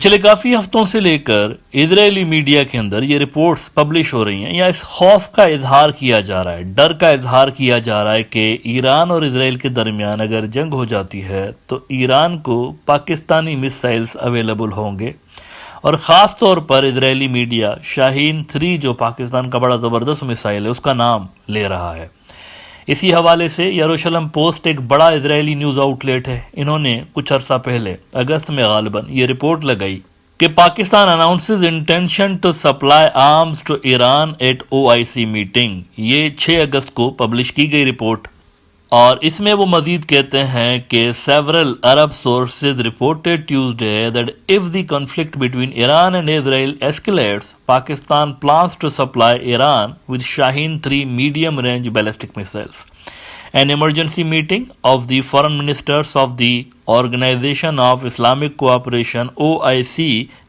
पिछले काफी हफ्तों से लेकर इजरायली मीडिया के अंदर ये रिपोर्ट्स पब्लिश हो रही हैं या इस खौफ का इजहार किया जा रहा है, डर का इजहार किया जा रहा है कि ईरान और इजराइल के दरमियान अगर जंग हो जाती है तो ईरान को पाकिस्तानी मिसाइल्स अवेलेबल होंगे। और ख़ास तौर पर इजरायली मीडिया शाहीन-3 जो पाकिस्तान का बड़ा ज़बरदस्त मिसाइल है उसका नाम ले रहा है। इसी हवाले से यरूशलेम पोस्ट एक बड़ा इजरायली न्यूज़ आउटलेट है। इन्होंने कुछ अरसा पहले अगस्त में गालिबन ये रिपोर्ट लगाई कि Pakistan announces intention to supply arms to Iran at OIC meeting. ये 6 अगस्त को पब्लिश की गई रिपोर्ट और इसमें वो मजीद कहते हैं कि several Arab sources reported Tuesday that if the conflict between Iran and Israel escalates Pakistan plans to supply Iran with Shaheen three medium range ballistic missiles. An emergency meeting of the foreign ministers of the Organization of Islamic Cooperation OIC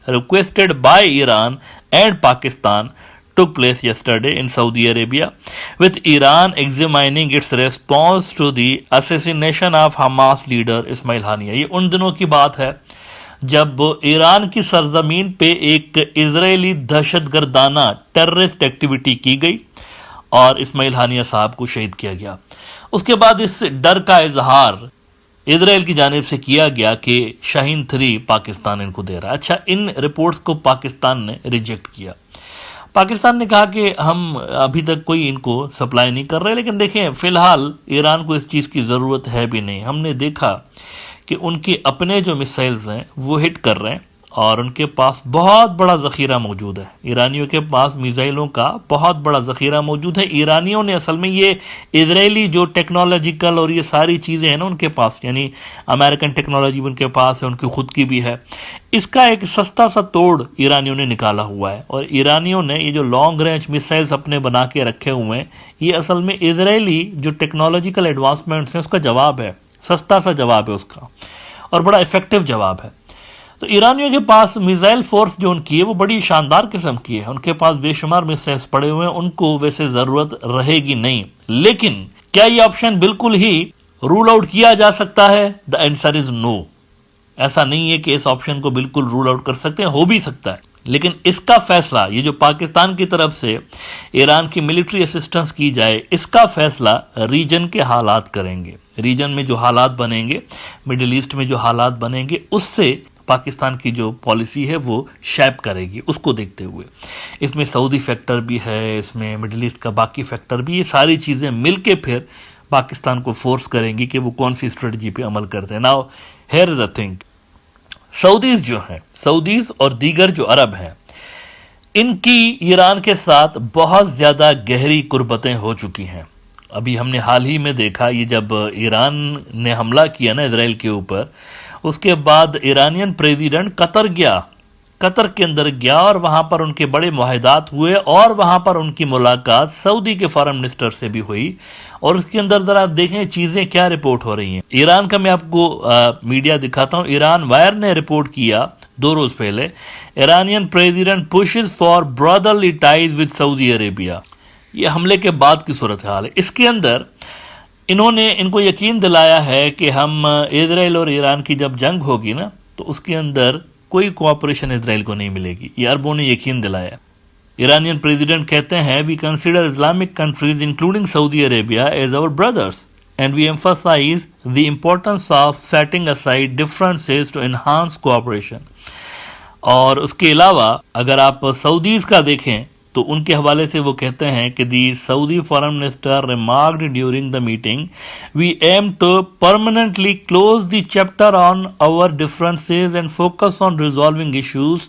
requested by Iran and Pakistan took place yesterday in Saudi Arabia, with Iran examining its response to the assassination of Hamas leader Ismail Haniyeh। ये उन दिनों की बात है जब Iran की सरजमीन पे एक इजरायली दहशतगर्दाना टेररिस्ट एक्टिविटी की गई और इस्माइल हानिया साहब को शहीद किया गया। उसके बाद इस डर का इजहार इजराइल की जानिब से किया गया कि शाहीन-3 पाकिस्तान इनको दे रहा है। अच्छा, इन रिपोर्ट्स को पाकिस्तान ने रिजेक्ट किया। पाकिस्तान ने कहा कि हम अभी तक कोई इनको सप्लाई नहीं कर रहे, लेकिन देखें फिलहाल ईरान को इस चीज़ की ज़रूरत है भी नहीं। हमने देखा कि उनके अपने जो मिसाइल्स हैं वो हिट कर रहे हैं और उनके पास बहुत बड़ा ज़ख़ीरा मौजूद है। ईरानियों के पास मिसाइलों का बहुत बड़ा ज़ख़ीरा मौजूद है। ईरानियों ने असल में ये इजरायली जो टेक्नोलॉजिकल और ये सारी चीज़ें हैं ना उनके पास, यानी अमेरिकन टेक्नोलॉजी उनके पास है, उनकी खुद की भी है, इसका एक सस्ता सा तोड़ ईरानियों ने निकाला हुआ है। और ईरानियों ने ये जो लॉन्ग रेंज मिसाइल्स अपने बना के रखे हुए हैं ये असल में इजरायली जो टेक्नोलॉजिकल एडवांसमेंट्स हैं उसका जवाब है, सस्ता सा जवाब है उसका और बड़ा इफेक्टिव जवाब है। तो ईरानियों के पास मिसाइल फोर्स जो उनकी है वो बड़ी शानदार किस्म की है। उनके पास बेशुमार मिसाइल्स पड़े हुए हैं, उनको वैसे ज़रूरत रहेगी नहीं। लेकिन क्या ये ऑप्शन बिल्कुल ही रूल आउट किया जा सकता है? The answer is no. ऐसा नहीं है कि इस ऑप्शन को बिल्कुल रूल आउट कर सकते हैं, हो भी सकता है, लेकिन इसका फैसला, ये जो पाकिस्तान की तरफ से ईरान की मिलिट्री असिस्टेंस की जाए, इसका फैसला रीजन के हालात करेंगे। रीजन में जो हालात बनेंगे, मिडिल ईस्ट में जो हालात बनेंगे, उससे पाकिस्तान की जो पॉलिसी है वो शेप करेगी, उसको देखते हुए। इसमें सऊदी फैक्टर भी है, इसमें मिडिल ईस्ट का बाकी फैक्टर भी, ये सारी चीज़ें मिलके फिर पाकिस्तान को फोर्स करेंगी कि वो कौन सी स्ट्रेटजी पे अमल करते हैं। Now here is a thing, Saudis जो हैं, सऊदीज और दीगर जो अरब हैं, इनकी ईरान के साथ बहुत ज़्यादा गहरी कुर्बतें हो चुकी हैं। अभी हमने हाल ही में देखा, ये जब ईरान ने हमला किया ना इजराइल के ऊपर, उसके बाद ईरानियन प्रेसिडेंट कतर गया, कतर के अंदर गया और वहां पर उनके बड़े मुआहदात हुए और वहां पर उनकी मुलाकात सऊदी के फॉरेन मिनिस्टर से भी हुई। और उसके अंदर जरा देखें चीजें क्या रिपोर्ट हो रही हैं। ईरान का मैं आपको मीडिया दिखाता हूं। ईरान वायर ने रिपोर्ट किया 2 रोज पहले, Iranian president pushes for brotherly ties with Saudi Arabia. ये हमले के बाद की सूरत हाल है। इसके अंदर इन्होंने इनको यकीन दिलाया है कि हम इजराइल और ईरान की जब जंग होगी ना तो उसके अंदर कोई कोऑपरेशन इजराइल को नहीं मिलेगी। ये अरबों ने यकीन दिलाया। ईरानियन प्रेसिडेंट कहते हैं, we consider Islamic countries including Saudi Arabia as our brothers and we emphasise the importance of setting aside differences to enhance cooperation. और उसके अलावा अगर आप सऊदीज का देखें तो उनके हवाले से वो कहते हैं कि the Saudi foreign minister remarked during the meeting, we aim to permanently close the chapter on our differences and focus on resolving issues,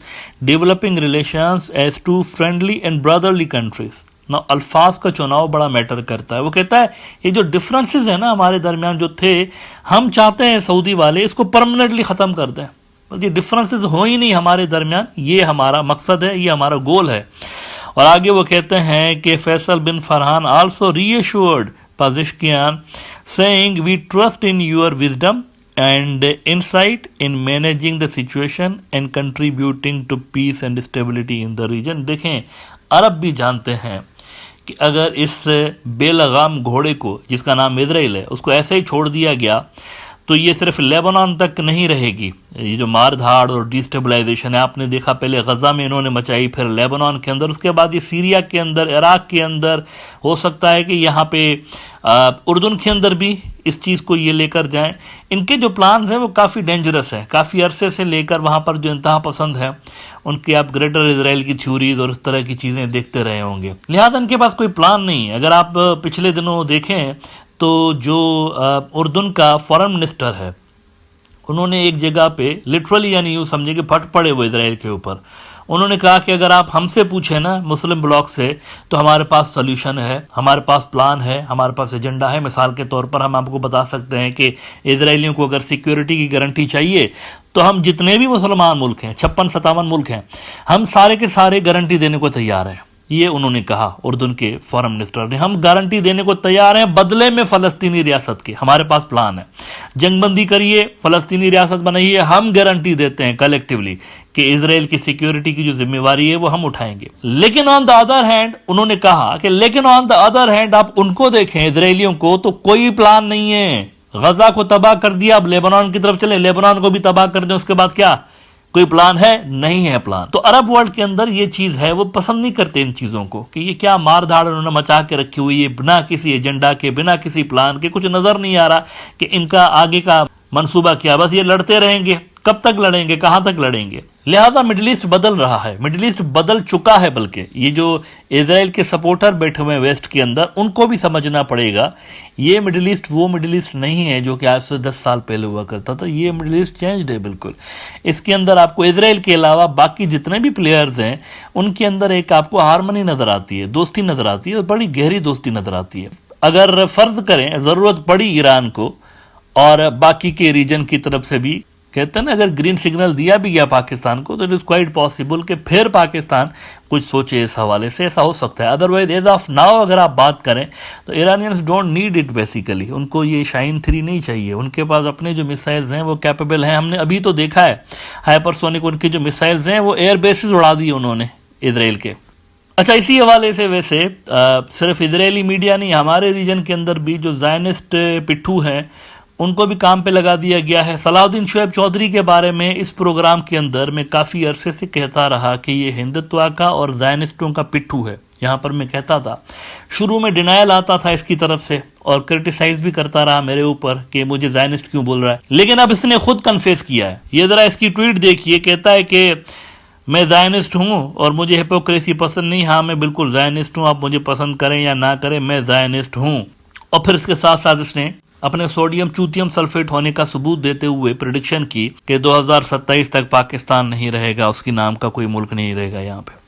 developing relations as two friendly and brotherly countries. ना अल्फाज का चुनाव बड़ा matter करता है। वो कहता है ये जो डिफरेंसेस है ना हमारे दरमियान जो थे, हम चाहते हैं सऊदी वाले इसको परमानेंटली खत्म कर दें, ये डिफरेंसेस हो ही नहीं हमारे दरमियान, ये हमारा मकसद है, ये हमारा गोल है। और आगे वो कहते हैं कि Faisal bin Farhan also reassured Pezeshkian saying, we trust in your wisdom and insight in managing the situation and contributing to peace and stability in the region. देखें, अरब भी जानते हैं कि अगर इस बेलगाम घोड़े को जिसका नाम इजराइल है उसको ऐसे ही छोड़ दिया गया तो ये सिर्फ लेबनान तक नहीं रहेगी। ये जो मार धाड़ और डिस्टेबलाइजेशन है आपने देखा पहले गजा में इन्होंने मचाई, फिर लेबनान के अंदर, उसके बाद ये सीरिया के अंदर, इराक के अंदर, हो सकता है कि यहाँ पे उर्दून के अंदर भी इस चीज़ को ये लेकर जाएं। इनके जो प्लान्स हैं वो काफ़ी डेंजरस है, काफ़ी अरसे से लेकर वहाँ पर जो इंतहा पसंद है उनके आप ग्रेटर इजराइल की थ्योरीज और इस तरह की चीज़ें देखते रहे होंगे। लिहाजा इनके पास कोई प्लान नहीं है। अगर आप पिछले दिनों देखें तो जो उर्दून का फॉरेन मिनिस्टर है उन्होंने एक जगह पे लिटरली यानी यूँ समझे कि फट पड़े वो इजराइल के ऊपर। उन्होंने कहा कि अगर आप हमसे पूछें ना मुस्लिम ब्लॉक से तो हमारे पास सोल्यूशन है, हमारे पास प्लान है, हमारे पास एजेंडा है। मिसाल के तौर पर हम आपको बता सकते हैं कि इजरायलियों को अगर सिक्योरिटी की गारंटी चाहिए तो हम जितने भी मुसलमान मुल्क हैं, 56-57 मुल्क हैं, हम सारे के सारे गारंटी देने को तैयार हैं। ये उन्होंने कहा उर्दून के फॉरेन मिनिस्टर ने, हम गारंटी देने को तैयार हैं बदले में फ़लस्तीनी रियासत के, हमारे पास प्लान है, जंगबंदी करिए, फ़लस्तीनी रियासत बनाइए, हम गारंटी देते हैं कलेक्टिवली कि इजराइल की सिक्योरिटी की जो जिम्मेवारी है वो हम उठाएंगे। लेकिन ऑन द अदर हैंड उन्होंने कहा कि लेकिन ऑन द अदर हैंड आप उनको देखें इजरायलियों को तो कोई प्लान नहीं है। गजा को तबाह कर दिया, अब लेबनान की तरफ चले, लेबनान को भी तबाह कर दें, उसके बाद क्या कोई प्लान है? नहीं है प्लान। तो अरब वर्ल्ड के अंदर ये चीज है, वो पसंद नहीं करते इन चीजों को कि ये क्या मार धाड़ उन्होंने मचा के रखी हुई है बिना किसी एजेंडा के, बिना किसी प्लान के। कुछ नजर नहीं आ रहा कि इनका आगे का मंसूबा क्या, बस ये लड़ते रहेंगे। कब तक लड़ेंगे, कहां तक लड़ेंगे? लिहाजा मिडिल ईस्ट बदल रहा है, मिडिल ईस्ट बदल चुका है। बल्कि ये जो इजराइल के सपोर्टर बैठे हुए हैं वेस्ट के अंदर, उनको भी समझना पड़ेगा ये मिडिल ईस्ट वो मिडिल ईस्ट नहीं है जो कि आज से 10 साल पहले हुआ करता था। ये मिडिल ईस्ट चेंज्ड है बिल्कुल। इसके अंदर आपको इजराइल के अलावा बाकी जितने भी प्लेयर्स हैं उनके अंदर एक आपको हारमनी नजर आती है, दोस्ती नजर आती है, और बड़ी गहरी दोस्ती नजर आती है। अगर फर्ज करें जरूरत पड़ी ईरान को और बाकी के रीजन की तरफ से भी, कहते हैं ना, अगर ग्रीन सिग्नल दिया भी गया पाकिस्तान को तो इट इज क्वाइट पॉसिबल कि फिर पाकिस्तान कुछ सोचे इस हवाले से, ऐसा हो सकता है। अदरवाइज एज ऑफ नाउ अगर आप बात करें तो Iranians don't need it basically. उनको ये शाहीन 3 नहीं चाहिए, उनके पास अपने जो मिसाइल्स हैं वो कैपेबल हैं। हमने अभी तो देखा है हाइपरसोनिक उनकी जो मिसाइल्स हैं वो एयर बेसिस उड़ा दी उन्होंने इसराइल के। अच्छा, इसी हवाले से वैसे सिर्फ इजरायली मीडिया नहीं, हमारे रीजन के अंदर भी जो जायनिस्ट पिट्ठू हैं उनको भी काम पे लगा दिया गया है। सलाउद्दीन शोएब चौधरी के बारे में इस प्रोग्राम के अंदर मैं काफ़ी अरसे से कहता रहा कि ये हिंदुत्व का और जायनिस्टों का पिट्ठू है। यहाँ पर मैं कहता था, शुरू में डिनायल आता था इसकी तरफ से और क्रिटिसाइज भी करता रहा मेरे ऊपर कि मुझे जायनिस्ट क्यों बोल रहा है, लेकिन अब इसने खुद कन्फेस किया है। ये ज़रा इसकी ट्वीट देखिए, कहता है कि मैं जायनिस्ट हूँ और मुझे हिपोक्रेसी पसंद नहीं। हाँ, मैं बिल्कुल जायनिस्ट हूँ, आप मुझे पसंद करें या ना करें, मैं जायनिस्ट हूँ। और फिर इसके साथ साथ इसने अपने सोडियम चूतियम सल्फेट होने का सबूत देते हुए प्रेडिक्शन की कि 2027 तक पाकिस्तान नहीं रहेगा, उसकी नाम का कोई मुल्क नहीं रहेगा यहाँ पे।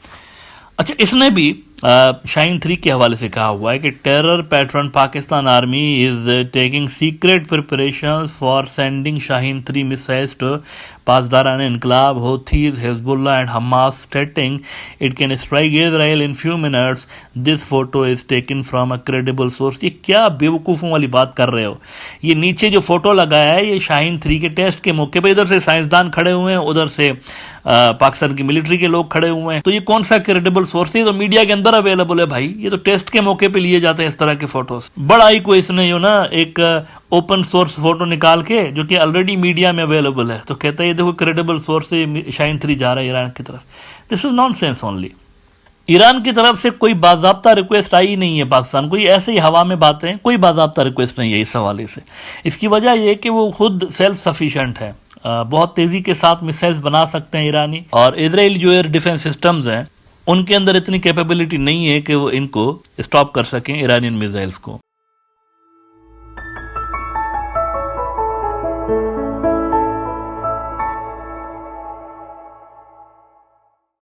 अच्छा, इसने भी शाहीन 3 के हवाले से कहा हुआ है कि terror pattern Pakistan army is taking secret preparations for sending Shaheen 3 missiles to Pasdaran Inqilab, Houthis, Hezbollah and Hamas, stating it can strike Israel in few minutes. This photo is taken from a credible source. ये क्या बेवकूफ़ों वाली बात कर रहे हो? ये नीचे जो फोटो लगाया है ये शाहीन 3 के टेस्ट के मौके पर, इधर से साइंसदान खड़े हुए हैं, उधर से पाकिस्तान की मिलिट्री के लोग खड़े हुए हैं। तो ये कौन सा क्रेडिबल सोर्स है? तो मीडिया के अंदर अवेलेबल है भाई। ये तो टेस्ट के मौके पे लिए जाते हैं इस तरह के फोटोज। बड़ा ही कोई इसने जो ना एक ओपन सोर्स फोटो निकाल के जो कि ऑलरेडी मीडिया में अवेलेबल है तो कहता है ये देखो क्रेडिबल सोर्स से शाहीन 3 जा रहा है ईरान की तरफ। This is nonsense only. Iran की तरफ से कोई बाज़ाब्ता रिक्वेस्ट आई नहीं है पाकिस्तान को, ये ऐसे ही हवा में बातें, कोई बाज़ाब्ता रिक्वेस्ट नहीं है इस हवाले से। इसकी वजह यह कि वो खुद सेल्फ सफिशिएंट है, बहुत तेजी के साथ मिसाइल्स बना सकते हैं ईरानी, और इजराइल जो एयर डिफेंस सिस्टम्स हैं उनके अंदर इतनी कैपेबिलिटी नहीं है कि वो इनको स्टॉप कर सकें ईरानियन मिसाइल्स को।